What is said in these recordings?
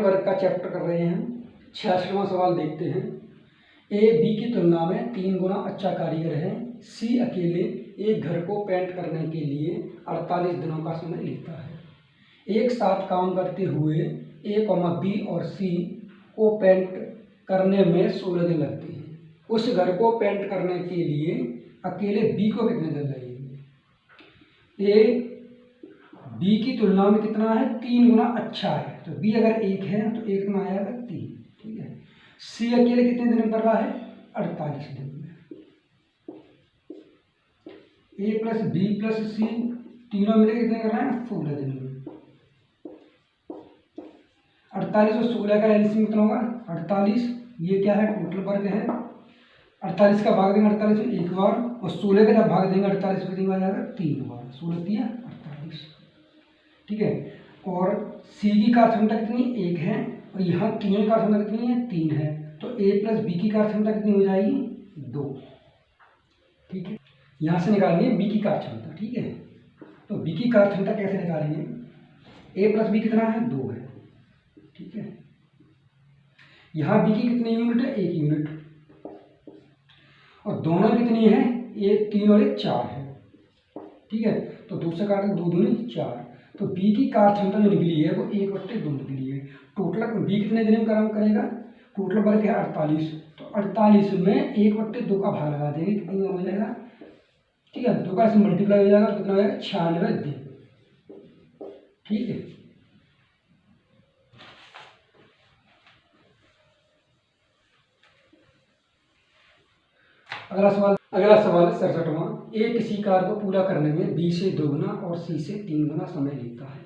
वर्ग का चैप्टर कर रहे हैं। 66वां सवाल देखते हैं। ए बी की तुलना में 3 गुना अच्छा कारीगर है। सी अकेले एक घर को पेंट करने के लिए 48 दिनों का समय लेता है। एक साथ काम करते हुए ए, बी और सी को पेंट करने में 16 दिन लगते हैं। उस घर को पेंट करने के लिए अकेले बी को कितने दिन लगेंगे? ए बी की तुलना में कितना है? 3 गुना अच्छा है। तो बी अगर 1 है तो 1 में आएगा 3। ठीक है। सी अकेले कितने दिन में कर रहा है? 48 दिन में। ए प्लस बी प्लस सी तीनों मिले कितने कर रहे हैं? 16 दिन में। 48 और 16 का एलसीएम कितना होगा? 48। ये क्या है? टोटल वर्ग है। 48 का भाग देंगे 48 में 1 बार, और 16 का जब भाग देंगे 48 को कितनी बार जाएगा? 3 बार। 16 3 48। ठीक है। और सी की कार्यक्षमता कितनी? 1 है, और यहाँ तीनों की कार्यक्षमता कितनी है? 3 है। तो ए प्लस बी की कार्यक्षमता कितनी हो जाएगी? 2। ठीक है। यहाँ से निकालेंगे बी की कार्यक्षमता। ठीक है। तो बी की कार्यक्षमता कैसे निकालेंगे? ए प्लस बी कितना है? 2 है। ठीक है। यहाँ बी की कितनी यूनिट है? 1 यूनिट। और दोनों कितनी है? 1 3 और 1 4 है। ठीक है। तो 2 से काटें 2 दूनी 4। तो बी की कार्यक्षमता जो निकली है वो 1/2 निकली है। टोटल बी कितने दिन में काम करेगा? टोटल वर्क है 48। तो 48 में 1/2 का भाग लगा देंगे, कितनी हो जाएगा? ठीक है। 2 का से मल्टीप्लाई हो जाएगा तो कितना हो जाएगा? 96 दिन। ठीक है। अगला सवाल 67वां। ए किसी कार्य को पूरा करने में बी से 2 गुना और सी से 3 गुना समय लेता है।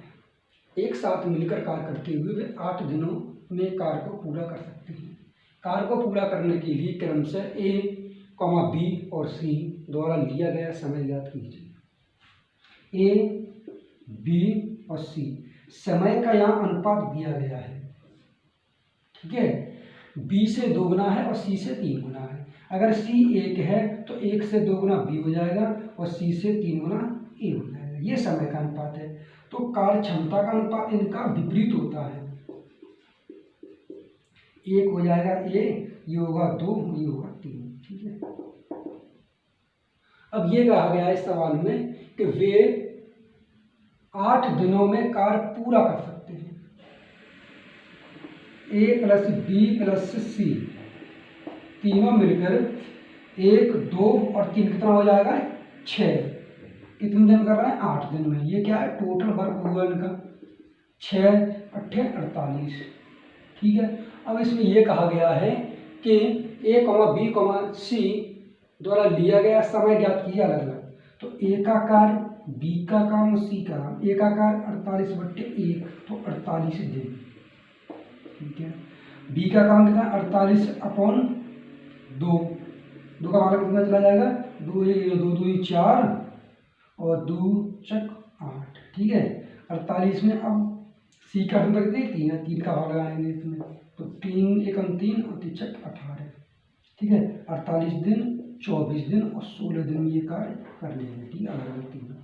एक साथ मिलकर कार्य करते हुए वे 8 दिनों में कार्य को पूरा कर सकते हैं। कार्य को पूरा करने के लिए क्रमशः ए, बी और सी द्वारा लिया गया समय ज्ञात कीजिए। ए, बी और सी समय का यहाँ अनुपात दिया गया है। ठीक है। बी से 2 गुना है और सी से 3 गुना है। अगर सी 1 है तो 1 से 2 गुना बी हो जाएगा और सी से 3 गुना ए हो जाएगा। ये समय का अनुपात है। तो कार्य क्षमता का अनुपात इनका विपरीत होता है। 1 हो जाएगा ए, ये होगा 2, ये होगा 3। ठीक है। अब ये कहा गया है इस सवाल में कि वे 8 दिनों में कार्य पूरा कर सकते हैं। ए प्लस बी प्लस सी तीनों मिलकर 1 2 और 3 कितना हो जाएगा? 6। कितने दिन कर रहा है? 8 दिन में। ये क्या है? टोटल वर्क हुआ इनका 6 8 48। ठीक है। अब इसमें यह कहा गया है कि ए, बी, सी द्वारा लिया गया समय ज्ञात कीजिए अलग अलग। तो ए का कार्य, बी का काम और सी का काम। ए का कार्य 48/1 तो 48 दिन। ठीक है। बी का काम कितना? 48/2। 2 का भाग कितना चला जाएगा? 2 2 2 4 और 2 चक 8। ठीक है। 48 में अब सी का नंबर कितनी? 3 है। 3 का भाग लगाएंगे इसमें तो 3 1 3 और 3 चक 18। ठीक है। 48 दिन 24 दिन और 16 दिन में ये कार्य कर लेंगे। ठीक है। अलग अलग तीनों।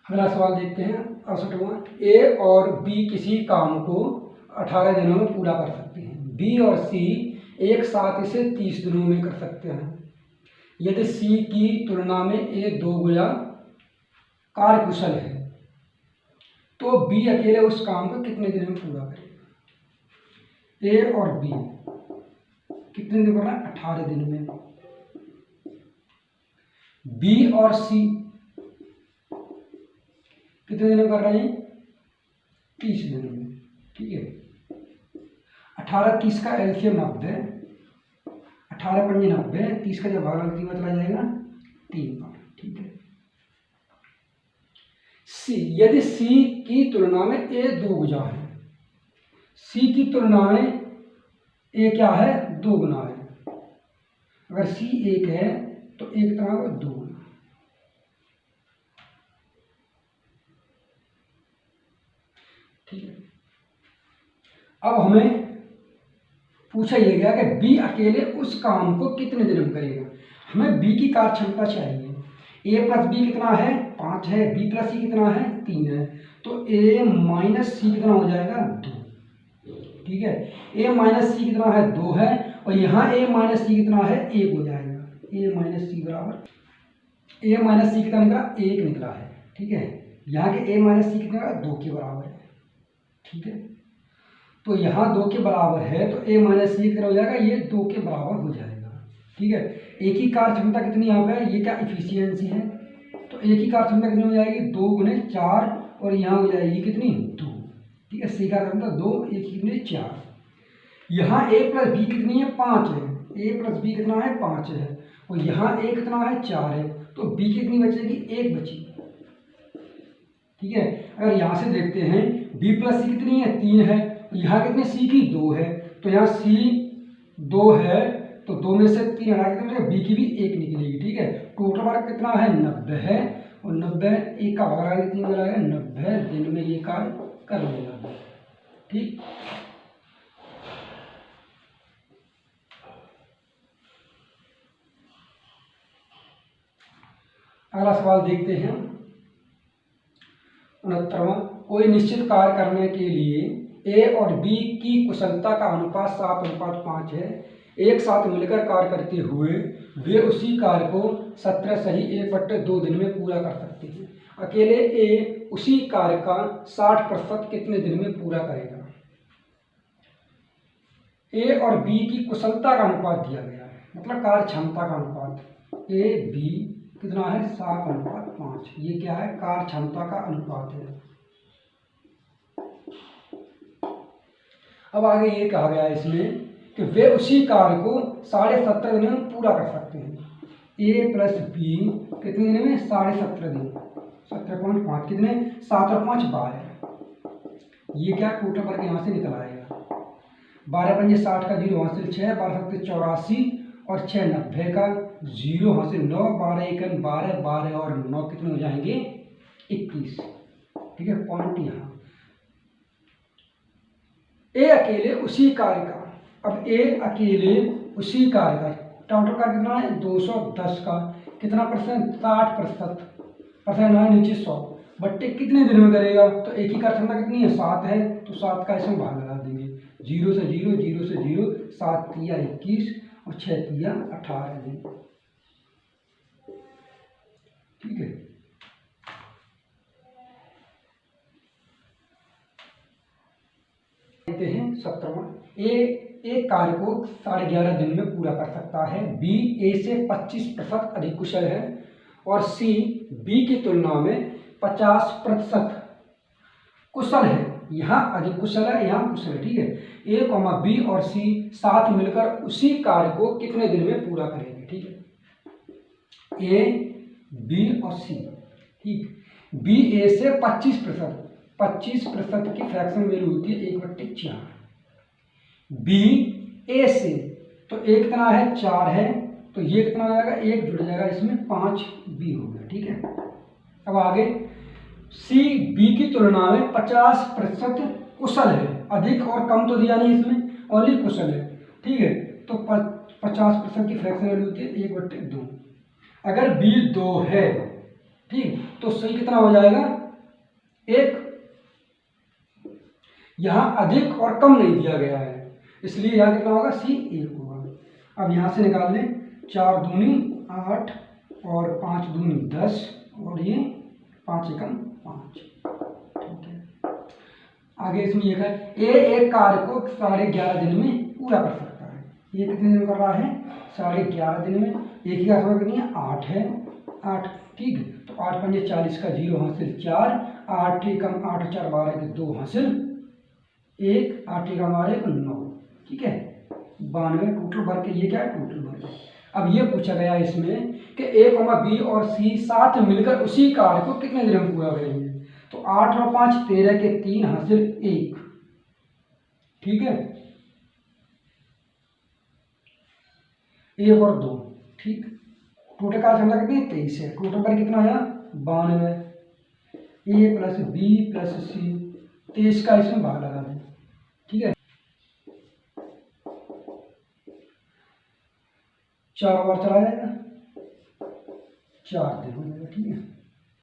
अगला सवाल देखते हैं 68वां। ए और बी किसी काम को 18 दिनों में पूरा कर सकते हैं। बी और सी एक साथ इसे 30 दिनों में कर सकते हैं। यदि सी की तुलना में ए 2 गुना कार्यकुशल है तो बी अकेले उस काम को कितने दिन में पूरा करेगा? ए और बी कितने दिन कर रहा है? 18 दिन में। बी और सी कितने दिन कर रहे हैं? 30 दिन में। ठीक है। 18 30 का एलसीएम 90। 18 पंजे 90। 30 का जब भाग लगती चला जाएगा 3 बार। ठीक है। सी, यदि सी की तुलना में ए 2 गुना है। सी की तुलना में ए क्या है? 2 गुना है। अगर सी 1 है तो 1 तरह का 2 गुना। ठीक है। अब हमें पूछा यह गया कि बी अकेले उस काम को कितने दिन में करेगा। हमें बी की कार्यक्षमता चाहिए। ए प्लस बी कितना है? 5 है, बी प्लस सी कितना है 3 है, तो ए माइनस सी कितना हो जाएगा 2। ठीक है, ए माइनस सी कितना है 2 है, और यहाँ ए माइनस सी कितना है 1 हो जाएगा। ए माइनस सी बराबर, ए माइनस सी कितना निकला 1 निकला है। ठीक है, यहाँ के ए माइनस सी कितना 2 के बराबर है। ठीक है, तो यहाँ 2 के बराबर है, तो ए माइनस सी कितना हो जाएगा, ये 2 के बराबर हो जाएगा। ठीक है, एक ही कार्य क्षमता कितनी यहाँ पे है, ये क्या इफिशियंसी है, तो एक ही कार्य क्षमता कितनी हो जाएगी 2 गुने 4, और यहाँ हो जाएगी कितनी 2। ठीक है, सी कार्य क्षमता 2, एक ही कितनी 4। यहाँ ए प्लस बी कितनी है 5 है, ए प्लस बी कितना है 5 है, और यहाँ ए कितना है 4 है, तो बी कितनी बचेगी 1 बची। ठीक है, अगर यहाँ से देखते हैं बी प्लस सी कितनी है 3 है, यहाँ कितनी सी की 2 है, तो यहाँ सी 2 है, तो 2 में से 3 हटा के बी की भी 1 निकलेगी। ठीक है, टोटल वर्क कितना है 90 है, और 90 1 का भाग आगे 3 मिलाएगा 90 दिन में ये कार्य कर लेगा। ठीक, अगला सवाल देखते हैं 69वां। कोई निश्चित कार्य करने के लिए ए और बी की कुशलता का अनुपात 7:5 है। एक साथ मिलकर कार्य करते हुए वे उसी कार्य को 17 सही 1/2 दिन में पूरा कर सकते हैं। अकेले ए उसी कार्य का 60% कितने दिन में पूरा करेगा। ए और बी की कुशलता का अनुपात दिया गया है, मतलब कार्य क्षमता का अनुपात। ए बी कितना है 7:5, ये क्या है कार्य क्षमता का अनुपात है। अब आगे ये कहा गया है इसमें कि वे उसी कार्य को 17.5 दिन में पूरा कर सकते हैं। ए प्लस बी कितने दिन में 17.5 दिन, 17.5 कितने 7 और 5 12। ये क्या टोटल करके यहाँ से निकल आएगा, 12 पंजे 60 का 0 हासिल 6, 12 7 84 और 6 90 का 0 हासिल 9, 12 1 12, 12 और 9 कितने हो जाएंगे 21। ठीक है, पॉइंट यहाँ ए अकेले उसी कार्य का, अब ए अकेले उसी कार्य का टोटल का कितना है 210 का कितना परसेंट 60% है, नीचे 100 बट्टे कितने दिन में करेगा, तो एक ही कार्य क्षमता कितनी है 7 है, तो 7 का इसमें भाग लगा देंगे, 0 से 0 0 से 0, 7 तिया 21 और 6 तिया 18 दिन। ठीक है, देखते हैं 17वां। ए एक कार्य को 11.5 दिन में पूरा कर सकता है, बी ए से 25% अधिक कुशल है, और सी बी की तुलना में 50% कुशल है। यहाँ अधिक कुशल है, यहाँ कुशल है। ठीक है, ए कॉमा बी और सी साथ मिलकर उसी कार्य को कितने दिन में पूरा करेंगे। ठीक है, ए बी और सी। ठीक, बी ए से 25% की फ्रैक्शन वैल्यू होती है 1/4। बी ए से, तो ए कितना है 4 है, तो ये कितना हो जाएगा 1 जुड़ जाएगा इसमें 5 बी हो गया। ठीक है, अब आगे सी बी की तुलना में 50% कुशल है, अधिक और कम तो दिया नहीं इसमें, ओनली कुशल है। ठीक है, तो 50% की फ्रैक्शन वैल्यू होती है 1/2। अगर बी 2 है, ठीक, तो सी कितना हो जाएगा 1। यहाँ अधिक और कम नहीं दिया गया है, इसलिए यहाँ कितना होगा सी 1 होगा। अब यहाँ से निकाल लें, 4 दूनी 8 और 5 दूनी 10 और ये 5 एकम 5। ठीक है, आगे इसमें ये है ए एक कार्य को 11.5 दिन में पूरा कर सकता है। ये कितने दिन में कर रहा है 11.5 दिन में। एक ही का समय कितनी है 8 है, 8। ठीक, तो 8 पंजे 40 का 0 हासिल 4, 8 एकम 8 4 12 के 2 हासिल 1, 8 एकम 8 9। ठीक है, 92 टोटल वर्क। ये क्या है टोटल वर्क। अब ये पूछा गया है इसमें कि ए कॉमा बी और सी साथ मिलकर उसी कार्य को कितने दिन में पूरा करेंगे, तो 8 और 5 13 के 3 हासिल 1। ठीक है, 1 और 2। ठीक, टोटल कार्य क्षमता कितनी 23 है, टोटल वर्क कितना आया 92। ए प्लस बी प्लस सी 23 का इसमें भाग लगा दें। ठीक है, 4 बार चला जाएगा, 4 दिन हो जाएगा। ठीक है,